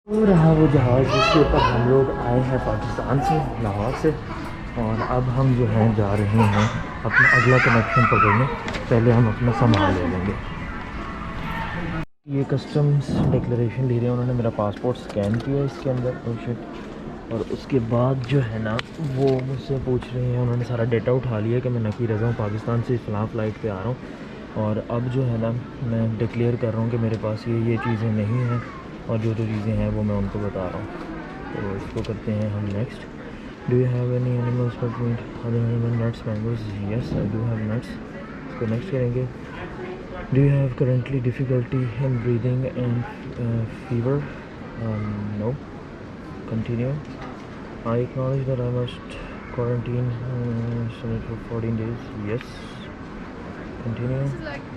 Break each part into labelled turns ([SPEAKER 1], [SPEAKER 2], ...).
[SPEAKER 1] वो रहा वो जहाज़ जिसके ऊपर हम लोग आए हैं पाकिस्तान से, लाहौर से। और अब हम जो हैं जा रहे हैं अपना अगला कनेक्शन पकड़ने। पहले हम अपना सामान ले लेंगे। ये कस्टम्स डिक्लेरेशन ले रहे हैं, उन्होंने मेरा पासपोर्ट स्कैन किया इसके अंदर और उसके बाद जो है ना वो मुझसे पूछ रहे हैं, उन्होंने सारा डेटा उठा लिया कि मैं नकी रज़ा हूँ, पाकिस्तान से फ़लाँ फ़्लाइट पे आ रहा हूँ। और अब जो है ना मैं डिक्लेयर कर रहा हूँ कि मेरे पास ये चीज़ें नहीं हैं और जो चीज़ें हैं वो मैं उनको बता रहा हूँ। तो इसको करते हैं हम next. Do you have any animals but meat other nuts mangoes? Yes I do have nuts. इसको नेक्स्ट करेंगे। Do you have currently difficulty in breathing and fever? No. Continue. I acknowledge that I must quarantine for 14 days. Yes. Continue.
[SPEAKER 2] This is like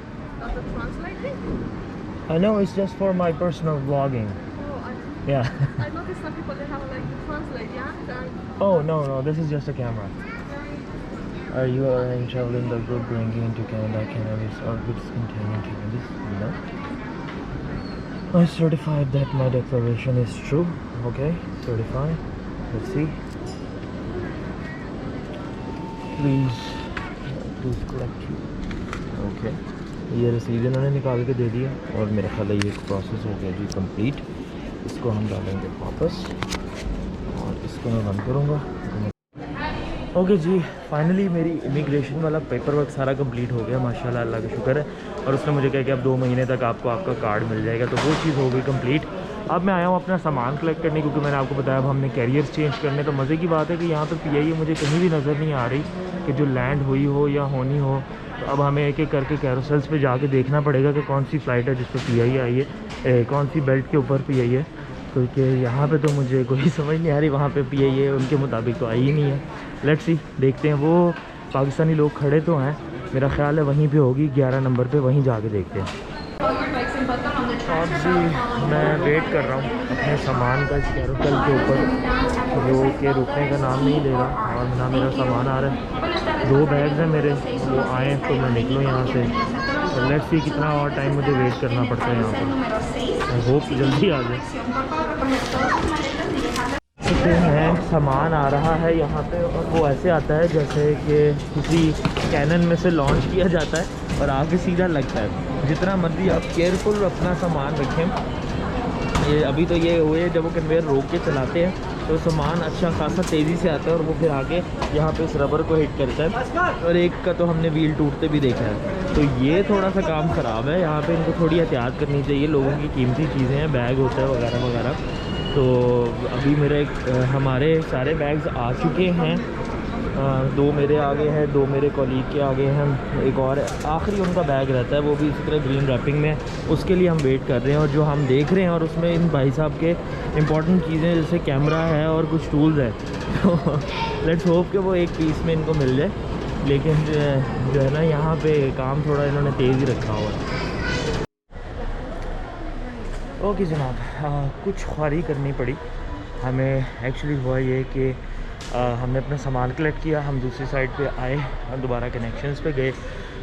[SPEAKER 2] not the translating?
[SPEAKER 1] I know it's just for my personal vlogging.
[SPEAKER 2] Oh,
[SPEAKER 1] Yeah.
[SPEAKER 2] I noticed some people they have like the translate, yeah? And
[SPEAKER 1] Oh no, this is just a camera. Are you arranged traveling the group bringing into Canada cannabis or goods containing cannabis? No. I certified that my declaration is true. Okay, certified. Let's see. Please collect you. Okay. ये रसीद इन्होंने निकाल के दे दिया और मेरा ख्याल है ये प्रोसेस हो गया जी कंप्लीट। इसको हम डालेंगे वापस और इसको मैं बंद करूँगा। ओके जी, फाइनली मेरी इमिग्रेशन वाला पेपर वर्क सारा कंप्लीट हो गया माशाल्लाह, अल्लाह का शुक्र है। और उसने मुझे कहा कि अब 2 महीने तक आपको आपका कार्ड मिल जाएगा, तो वो चीज़ हो गई कंप्लीट। अब मैं आया हूँ अपना सामान कलेक्ट करने, क्योंकि मैंने आपको बताया अब हमने कैरियर्स चेंज करने। तो मज़े की बात है कि यहाँ पर PIE मुझे कहीं भी नज़र नहीं आ रही कि जो लैंड हुई हो या होनी हो। तो अब हमें एक एक करके कैरोसेल्स पे जाके देखना पड़ेगा कि कौन सी फ़्लाइट है जिस पर PIE आई है, कौन सी बेल्ट के ऊपर PIE है। क्योंकि यहाँ पे तो मुझे कोई समझ नहीं आ रही, वहाँ पे PIE उनके मुताबिक तो आई ही नहीं है। लेट्स सी, देखते हैं। वो पाकिस्तानी लोग खड़े तो हैं, मेरा ख्याल है वहीं पे होगी 11 नंबर पे, वहीं जाके देखते हैं। और जी मैं वेट कर रहा हूँ अपने सामान का इस कैरोसेल के ऊपर, जो कि रुकने का नाम नहीं ले रहा और ना मेरा सामान आ रहा है। 2 बैग्स हैं मेरे, वो आए तो मैं निकलूँ यहाँ से। तो लेट्स सी कितना और टाइम मुझे वेट करना पड़ता है यहाँ पर। आई होप जल्दी आ जाए। सकते हैं सामान आ रहा है यहाँ पे और वो ऐसे आता है जैसे कि किसी कैनन में से लॉन्च किया जाता है और आगे सीधा लगता है। जितना मर्जी आप केयरफुल अपना सामान रखें। ये अभी तो ये हुए जब वो कन्वेयर रोक के चलाते हैं तो सामान अच्छा खासा तेज़ी से आता है और वो फिर आगे यहाँ पे इस रबर को हिट करता है। और एक का तो हमने व्हील टूटते भी देखा है। तो ये थोड़ा सा काम ख़राब है, यहाँ पे इनको थोड़ी एहतियात करनी चाहिए। लोगों की कीमती चीज़ें हैं, बैग होता है वगैरह वगैरह। तो अभी मेरे हमारे सारे बैग्स आ चुके हैं। 2 मेरे आगे हैं, 2 मेरे कॉलीग के आगे हैं, एक और आखिरी उनका बैग रहता है, वो भी इसी तरह ग्रीन रैपिंग में। उसके लिए हम वेट कर रहे हैं और जो हम देख रहे हैं और उसमें इन भाई साहब के इंपॉर्टेंट चीज़ें जैसे कैमरा है और कुछ टूल्स है। तो लेट्स होप कि वो एक पीस में इनको मिल जाए। लेकिन जो है ना यहाँ पे काम थोड़ा इन्होंने तेज़ ही रखा हुआ है। ओके जनाब, कुछ ख्वारी करनी पड़ी हमें। एक्चुअली हुआ ये कि हमने अपना सामान कलेक्ट किया, हम दूसरी साइड पे आए और दोबारा कनेक्शंस पे गए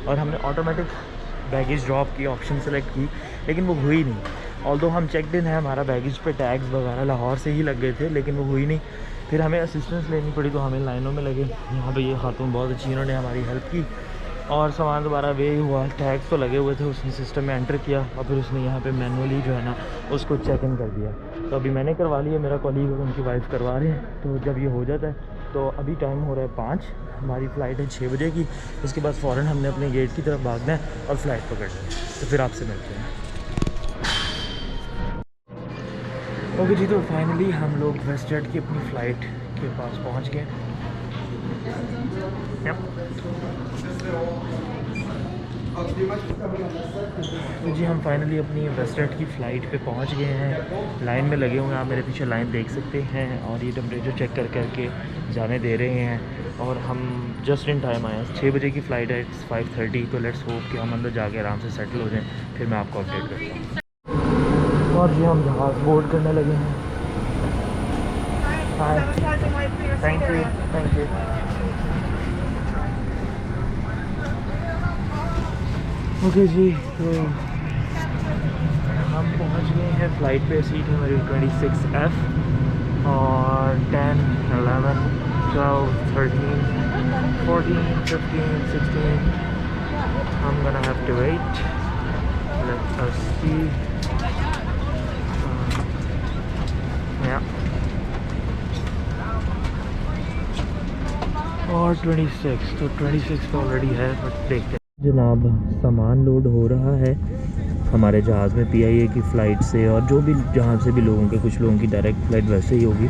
[SPEAKER 1] और हमने ऑटोमेटिक बैगेज ड्रॉप की ऑप्शन सेलेक्ट की, लेकिन वो हुई नहीं। ऑल्दो हम चेकड इन है, हमारा बैगेज पे टैग्स वगैरह लाहौर से ही लग गए थे, लेकिन वो हुई नहीं। फिर हमें असिस्टेंस लेनी पड़ी, तो हमें लाइनों में लगे। यहाँ पे ये खातून बहुत अच्छी, इन्होंने हमारी हेल्प की और सामान दोबारा वे हुआ। टैग्स तो लगे हुए थे, उसने सिस्टम में एंटर किया और फिर उसने यहाँ पे मैनुअली जो है ना उसको चेक इन कर दिया। तो अभी मैंने करवा लिया, मेरा कॉलीग और उनकी वाइफ करवा रहे हैं। तो जब ये हो जाता है तो अभी टाइम हो रहा है 5, हमारी फ़्लाइट है 6 बजे की। इसके बाद फ़ौरन हमने अपने गेट की तरफ भागना है और फ़्लाइट पकड़नी है। तो फिर आपसे मिलते हैं। ओके जी, तो फाइनली हम लोग वेस्टजेट की अपनी फ़्लाइट के पास पहुँच गए। तो जी हम फाइनली अपनी वेस्टजेट की फ़्लाइट पे पहुंच गए हैं। लाइन में लगे हुए हैं, आप मेरे पीछे लाइन देख सकते हैं। और ये टेम्परेचर चेक कर करके जाने दे रहे हैं और हम जस्ट इन टाइम आए हैं। 6 बजे की फ़्लाइट है, इट्स 5:30। तो लेट्स होप कि हम अंदर जाके आराम से सेटल हो जाएँ, फिर मैं आपको अपडेट करता हूँ। और जी हम जहाज़ बोर्ड करने लगे हैं। Thank you. ओके जी, तो हम पहुंच गए हैं फ़्लाइट पे। सीट है हमारी 26F और 10, 11, 12, 13, 14, 15, 16. I'm gonna have to wait. Let us see. Yeah. और 26, तो 26 तो ऑलरेडी है, बट देखते हैं। जनाब सामान लोड हो रहा है हमारे जहाज़ में PIA की फ़्लाइट से, और जो भी जहाँ से भी लोगों के, कुछ लोगों की डायरेक्ट फ़्लाइट वैसे ही होगी।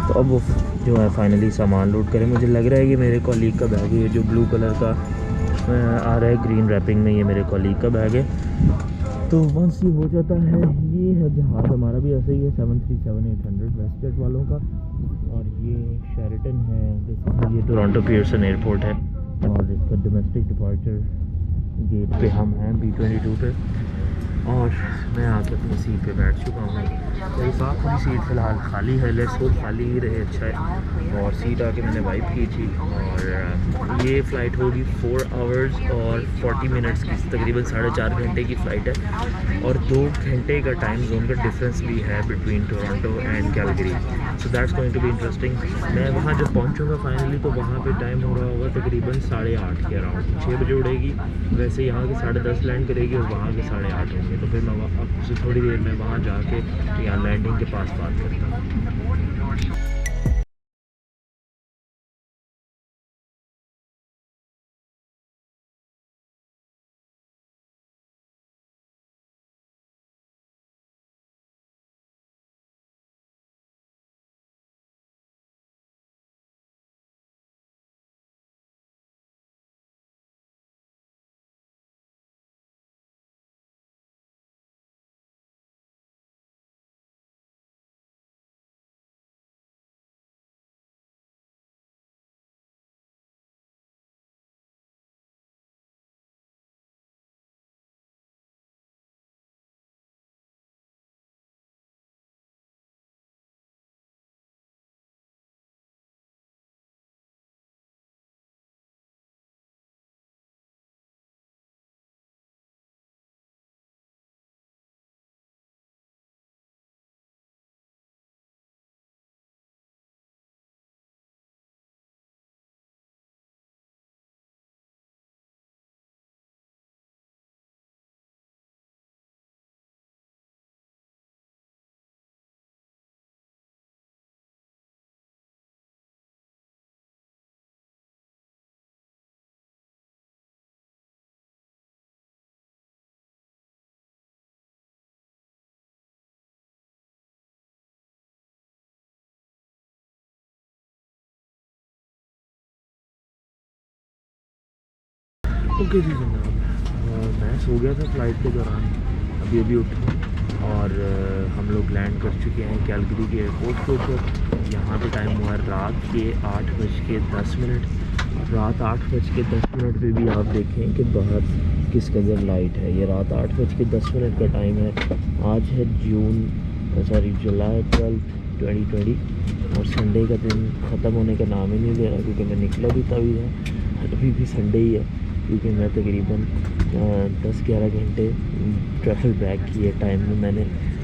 [SPEAKER 1] तो अब वो जो है फाइनली सामान लोड करें। मुझे लग रहा है ये मेरे कॉलीग का बैग है, ये जो ब्लू कलर का आ रहा है ग्रीन रैपिंग में, ये मेरे कॉलीग का बैग है। तो वंस ये हो जाता है, ये है जहाज़ हमारा भी ऐसे ही है 737-800 वेस्टजेट वालों का। और ये शेरेटन है, ये टोरंटो पियर्सन एयरपोर्ट है, और इसका डोमेस्टिक डिपार्चर गेट पे हम हैं B-22 पे। और मैं आके अपनी सीट पे बैठ चुका हूँ। मेरी साथ वाली सीट फ़िलहाल खाली है, लेट्स होप खाली ही रहे, अच्छा है। और सीट आके मैंने वाइप की थी। और ये फ़्लाइट होगी 4 आवर्स और 40 मिनट्स की, तकरीबन 4.5 घंटे की फ़्लाइट है। और 2 घंटे का टाइम जोन का डिफरेंस भी है between Toronto and Calgary. So that's going to be interesting. मैं वहाँ जब पहुँचूँगा फाइनली, तो वहाँ पे टाइम हो रहा होगा तकरीबन 8:30 के अराउंड। 6 बजे उड़ेगी, वैसे यहाँ के 10:30 लैंड करेगी, और वहाँ के 8:30 होंगे। तो फिर मैं अब से थोड़ी देर में वहाँ जाके यहाँ लैंडिंग के पास बात करता हूँ। ओके जी जनाब, मैं सो गया था फ़्लाइट के दौरान, अभी उठा और हम लोग लैंड कर चुके हैं कैलगरी के एयरपोर्ट के ऊपर। यहाँ पे टाइम हुआ रात के 8:10। रात 8:10 पे भी आप देखें कि बाहर किस कदर लाइट है। ये रात 8:10 का टाइम है। आज है जुलाई 12, 2020, और संडे का दिन ख़त्म होने का नाम ही नहीं ले रहा, क्योंकि मैं निकला भी तभी है, अभी भी संडे ही है, क्योंकि मैं तकरीबन 10-11 घंटे ट्रैवल बैक किए टाइम में मैंने,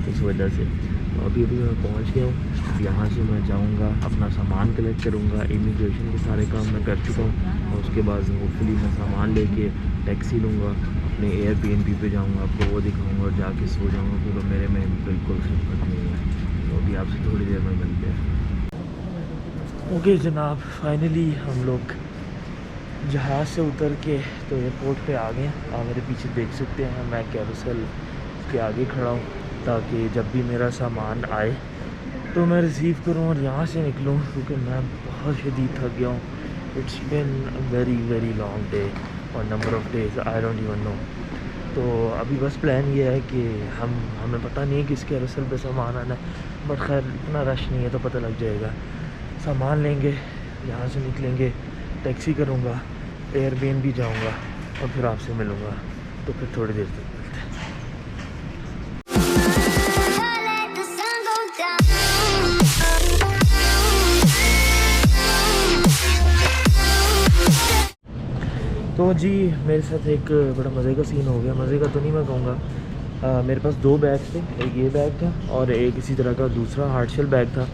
[SPEAKER 1] इस वजह से। तो अभी मैं पहुंच गया हूँ। यहाँ से मैं जाऊँगा, अपना सामान कलेक्ट करूँगा। इमिग्रेशन के सारे काम मैं कर चुका हूँ, और उसके बाद होपफुली मैं सामान लेके टैक्सी लूँगा, अपने Airbnb पे जाऊँगा, आपको वो दिखाऊँगा और जाके सो जाऊँगा, क्योंकि मेरे में बिल्कुल खिदमत नहीं है। तो अभी आपसे थोड़ी देर में मिलते हैं। ओके जनाब, फाइनली हम लोग जहाज़ से उतर के तो एयरपोर्ट पे आ गए। आप मेरे पीछे देख सकते हैं, मैं कैरोसेल के आगे खड़ा हूँ, ताकि जब भी मेरा सामान आए तो मैं रिसीव करूँ और यहाँ से निकलूँ, क्योंकि मैं बहुत शदीद थक गया हूँ। It's been very very long day और number of days I don't even know. तो अभी बस प्लान ये है कि हमें पता नहीं है किस कैरोसेल पे सामान आना है, बट खैर इतना रश नहीं है, तो पता लग जाएगा। सामान लेंगे, यहाँ से निकलेंगे, टैक्सी करूँगा, Airbnb जाऊँगा, और फिर आपसे मिलूँगा। तो फिर थोड़ी देर तक मिलते हैं। तो जी मेरे साथ एक बड़ा मज़े का सीन हो गया। मज़े का तो नहीं मैं कहूँगा, मेरे पास 2 बैग थे, एक ये बैग था और एक इसी तरह का दूसरा हार्डशेल बैग था।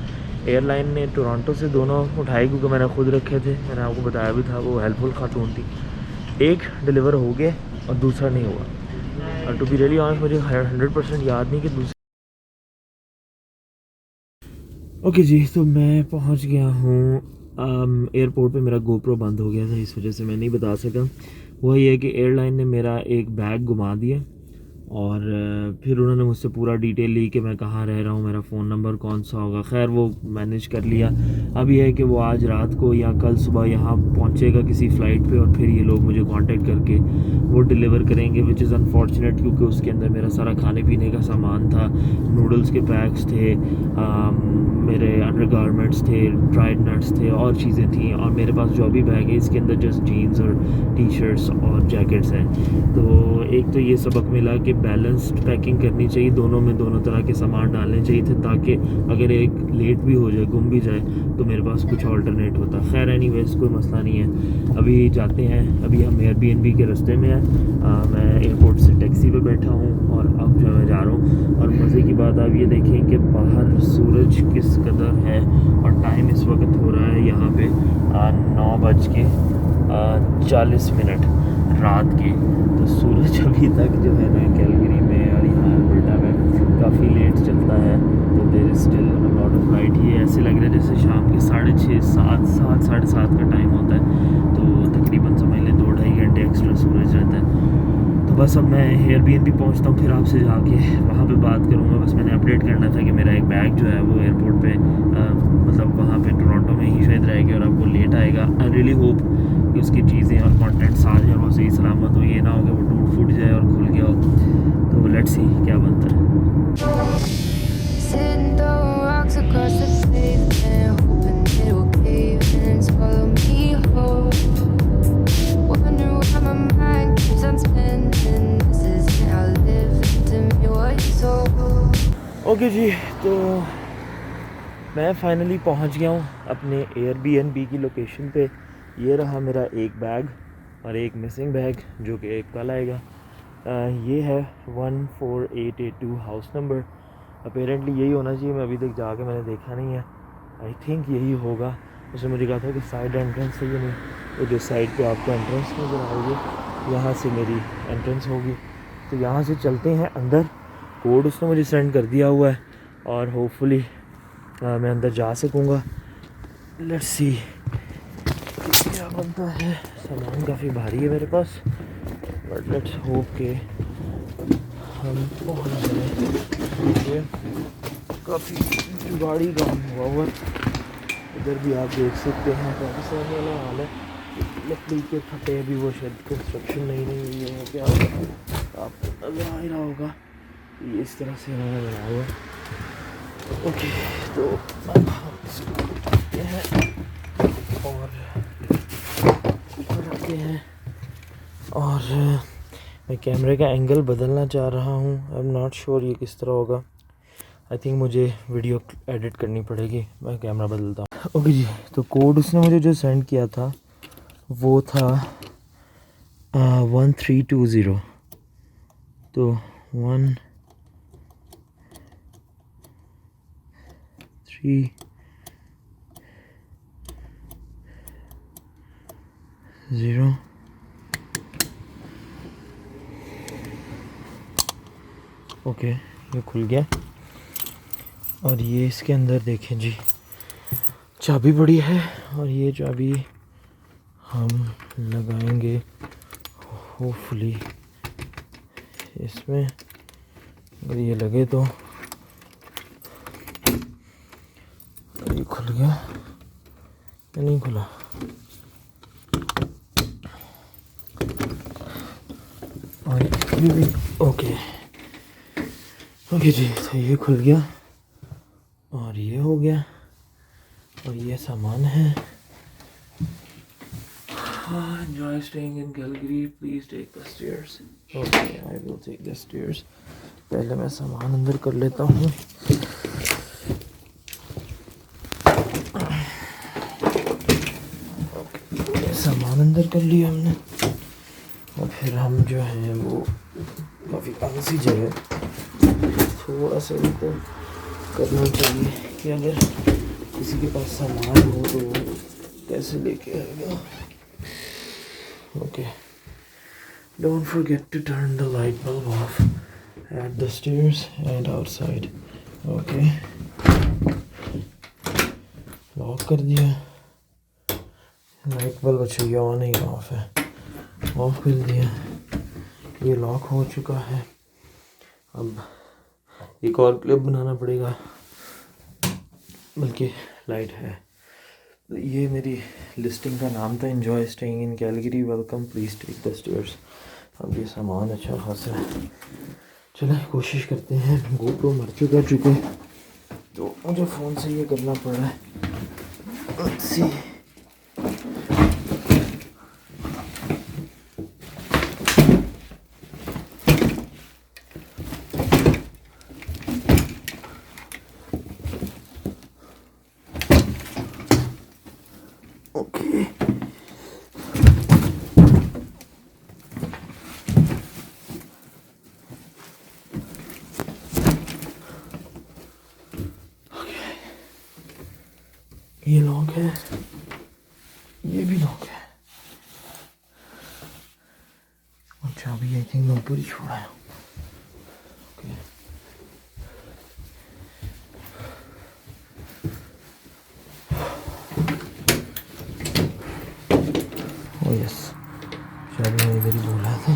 [SPEAKER 1] एयरलाइन ने टोरंटो से दोनों उठाए क्योंकि मैंने ख़ुद रखे थे, मैंने आपको बताया भी था, वो हेल्पफुल खातून थी। एक डिलीवर हो गया और दूसरा नहीं हुआ। और टू बी रियली ऑनेस्ट मुझे 100% याद नहीं कि दूसरा। ओके जी, तो मैं पहुंच गया हूँ एयरपोर्ट पे। मेरा गोप्रो बंद हो गया था, इस वजह से मैं नहीं बता सका। वही है कि एयरलाइन ने मेरा एक बैग घुमा दिया और फिर उन्होंने मुझसे पूरा डिटेल ली कि मैं कहाँ रह रहा हूँ, मेरा फ़ोन नंबर कौन सा होगा। खैर वो मैनेज कर लिया। अब ये है कि वो आज रात को या कल सुबह यहाँ पहुँचेगा किसी फ़्लाइट पे और फिर ये लोग मुझे कांटेक्ट करके वो डिलीवर करेंगे, विच इज़ अनफॉर्चुनेट क्योंकि उसके अंदर मेरा सारा खाने पीने का सामान था। नूडल्स के पैक्स थे, मेरे अंडरगारमेंट्स थे, ड्राइड नट्स थे और चीज़ें थी। और मेरे पास जो अभी बैग है इसके अंदर जस्ट जीन्स और टी शर्ट्स और जैकेट्स हैं। तो एक तो ये सबक मिला कि बैलेंस्ड पैकिंग करनी चाहिए, दोनों में दोनों तरह के सामान डालने चाहिए थे ताकि अगर एक लेट भी हो जाए, गुम भी जाए, तो मेरे पास कुछ ऑल्टरनेट होता। खैर एनीवेज कोई मसला नहीं है। अभी जाते हैं, अभी हम एयरबीएनबी के रास्ते में हैं। मैं एयरपोर्ट से टैक्सी पे बैठा हूँ और अब जो मैं जा रहा हूँ। और मज़े की बात आप ये देखें कि बाहर सूरज किस कदर है और टाइम इस वक्त हो रहा है यहाँ पे 9:40 रात के। तो सूरज अभी तक जो है ना कैलगरी में और यहाँ अल्बर्टा में काफ़ी लेट चलता है। तो there is still a lot of light. ये ऐसे लग रहा है जैसे शाम के 6:30, 7, 7:30 का टाइम होता है। तो तकरीबन समझ लें 2-2.5 घंटे एक्स्ट्रा सूरज रहता है। तो बस अब मैं एयरबीएनबी पहुँचता हूँ, फिर आपसे जाके वहाँ पे बात करूँगा। बस मैंने अपडेट करना था कि मेरा एक बैग जो है वो एयरपोर्ट पे मतलब वहाँ पे टोरंटो में ही शायद रह गया और अब वो लेट आएगा। आई रियली होप कि उसकी चीज़ें और कंटेंट्स आ जाए और वो सही सलामत हो, ये ना हो कि वो टूट फूट जाए और खुल गया हो। तो लेट्स सी क्या बनता है। ओके जी, तो मैं फ़ाइनली पहुंच गया हूं अपने एयरबीएनबी की लोकेशन पे। ये रहा मेरा एक बैग और एक मिसिंग बैग जो कि एक कल आएगा। ये है 14882 हाउस नंबर। अपेरेंटली यही होना चाहिए, मैं अभी तक जाके मैंने देखा नहीं है। आई थिंक यही होगा। उसने मुझे कहा था कि साइड एंट्रेंस है, ये नहीं, वो जो साइड पे आपको एंट्रेंस नज़र आएगी यहाँ से मेरी एंट्रेंस होगी। तो यहाँ से चलते हैं अंदर। कोड उसने मुझे सेंड कर दिया हुआ है और होपफुली मैं अंदर जा सकूँगा। लेट्स सी क्या बनता है। सामान काफ़ी भारी है मेरे पास, बट लेट्स होप के हम पहुँच जाए। काफ़ी जुगाड़ी काम हुआ इधर भी आप देख सकते हैं, पाकिस्तान वाला हाल है। लकड़ी के फटे भी, वो शायद कंस्ट्रक्शन नहीं हुई है क्या, आपको नजर आ ही रहा होगा। ये इस तरह से उन्होंने बनाया हुआ। ओके, तो अब हम इसको उठाते हैं और ऊपर रखते हैं। और मैं कैमरे का एंगल बदलना चाह रहा हूँ। आई एम नॉट श्योर ये किस तरह होगा। आई थिंक मुझे वीडियो एडिट करनी पड़ेगी, मैं कैमरा बदलता हूँ। ओके जी, तो कोड उसने मुझे जो सेंड किया था वो था 1320। तो 13 0। ओके, ये खुल गया। और ये इसके अंदर देखें जी, चाबी पड़ी है और ये चाबी हम लगाएंगे होपफुली इसमें। अगर ये लगे तो ये खुल गया या नहीं खुला। और ओके जी, तो ये खुल गया और ये हो गया और ये सामान है। Enjoy staying in Calgary. Please take the stairs. Okay, I will take the stairs. पहले मैं सामान अंदर कर लेता हूँ। सामान अंदर कर लिया हमने और फिर हम जो है वो काफ़ी आलसी जगह है, थोड़ा सा इनको करना चाहिए कि अगर किसी के पास सामान हो तो वो कैसे लेके आएगा। Okay, don't forget to turn the light bulb off at the stairs and outside. Okay, lock कर दिया। लाइट बल्ब अच्छा ये ऑन ही ऑफ है, ऑफ कर दिया। ये लॉक हो चुका है। अब एक और क्लिप बनाना पड़ेगा, बल्कि लाइट है। ये मेरी लिस्टिंग का नाम था, enjoy staying in Calgary, welcome please take the stairs. अब ये सामान अच्छा खासा है। चलें कोशिश करते हैं। GoPro मर चुके तो मुझे फ़ोन से ये करना पड़ रहा है। Let's see. Okay. ये लॉक है, ये भी लॉक है। अच्छा अभी आई थिंक मैं ऊपर ही छोड़ा है। ओके, ओ यस, चाबी मैं इधर ही बोला था।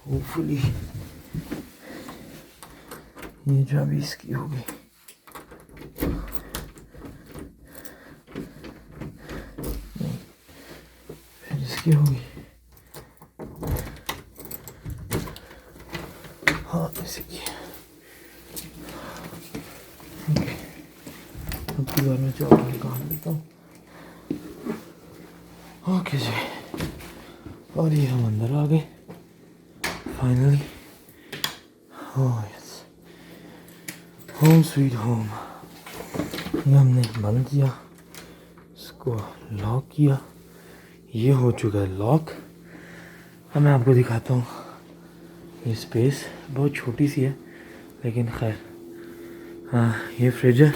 [SPEAKER 1] होपफुली ये चाबी इसकी होगी। फिर इसकी होगी। हाँ इसकी। ओके, अब की बार मैं चाबी निकाल लेता हूँ। ओके जी, और ये हम अंदर आ गए finally. Oh yes, home sweet home. ये हमने बंद किया, इसको लॉक किया, ये हो चुका है लॉक। अब मैं आपको दिखाता हूँ। ये स्पेस बहुत छोटी सी है, लेकिन खैर हाँ ये फ्रिज है।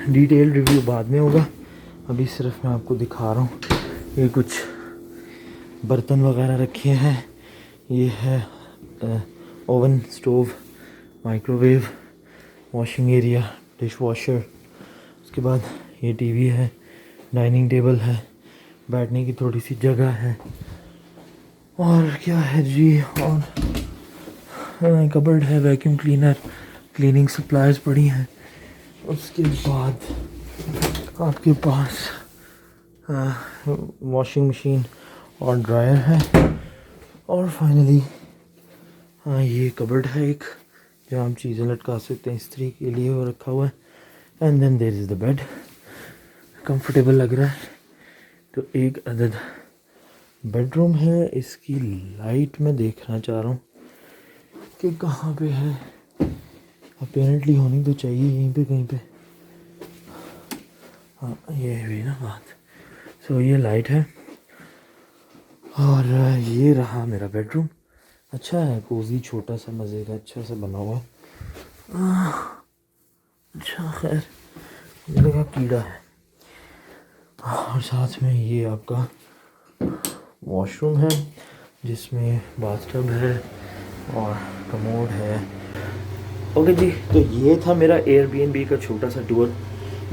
[SPEAKER 1] डिटेल रिव्यू बाद में होगा, अभी सिर्फ मैं आपको दिखा रहा हूँ। ये कुछ बर्तन वगैरह रखे हैं। ये है oven, stove, microwave, washing area, dish washer. उसके बाद ये टीवी है, डाइनिंग टेबल है, बैठने की थोड़ी सी जगह है। और क्या है जी, और कबर्ड है, वैक्यूम क्लीनर, क्लीनिंग सप्लाईज पड़ी हैं। उसके बाद आपके पास वॉशिंग मशीन और ड्रायर है। और फाइनली ये कबर्ड है एक, जहाँ हम चीज़ें लटका सकते हैं, इस्त्री के लिए वो रखा हुआ है। And then there is the bed, comfortable लग रहा है। तो एक अदद बेडरूम है। इसकी लाइट मैं देखना चाह रहा हूँ कि कहाँ पे है। अपेरेंटली होनी तो चाहिए यहीं पे कहीं पे। हाँ ये भी ना बात। सो ये लाइट है और ये रहा मेरा बेडरूम। अच्छा है, कोजी, छोटा सा, मज़े का, अच्छा सा बना हुआ है। अच्छा खैर, मुझे लगा कीड़ा है। और साथ में ये आपका वॉशरूम है, जिसमें बाथटब है और कमोड है। ओके जी, तो ये था मेरा एयरबीएनबी का छोटा सा टूर।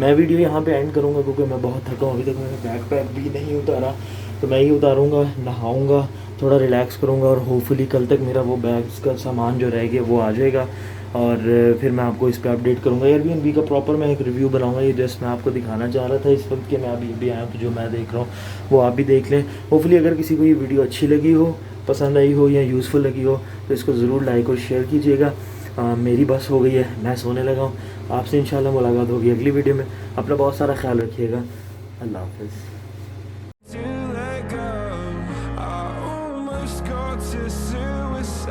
[SPEAKER 1] मैं वीडियो यहाँ पे एंड करूँगा क्योंकि मैं बहुत थका हूँ। अभी तक मैंने बैग पैक भी नहीं उतारा, तो मैं ही उतारूँगा, नहाऊँगा, थोड़ा रिलैक्स करूँगा और होपफुली कल तक मेरा वो बैग्स का सामान जो रह गया वो आ जाएगा। और फिर मैं आपको इस पर अपडेट करूँगा। एयरबीएनबी का प्रॉपर मैं एक रिव्यू बनाऊँगा। ये जस्ट मैं आपको दिखाना चाह रहा था इस वक्त कि मैं अभी आया हूँ, तो जो मैं देख रहा हूँ वो आप भी देख लें। होपफुली अगर किसी को ये वीडियो अच्छी लगी हो, पसंद आई हो या यूज़फुल लगी हो, तो इसको ज़रूर लाइक और शेयर कीजिएगा। मेरी बस हो गई है, मैं सोने लगा हूँ। आपसे इंशाल्लाह मुलाकात होगी अगली वीडियो में। अपना बहुत सारा ख्याल रखिएगा। अल्लाह हाफ़िज़।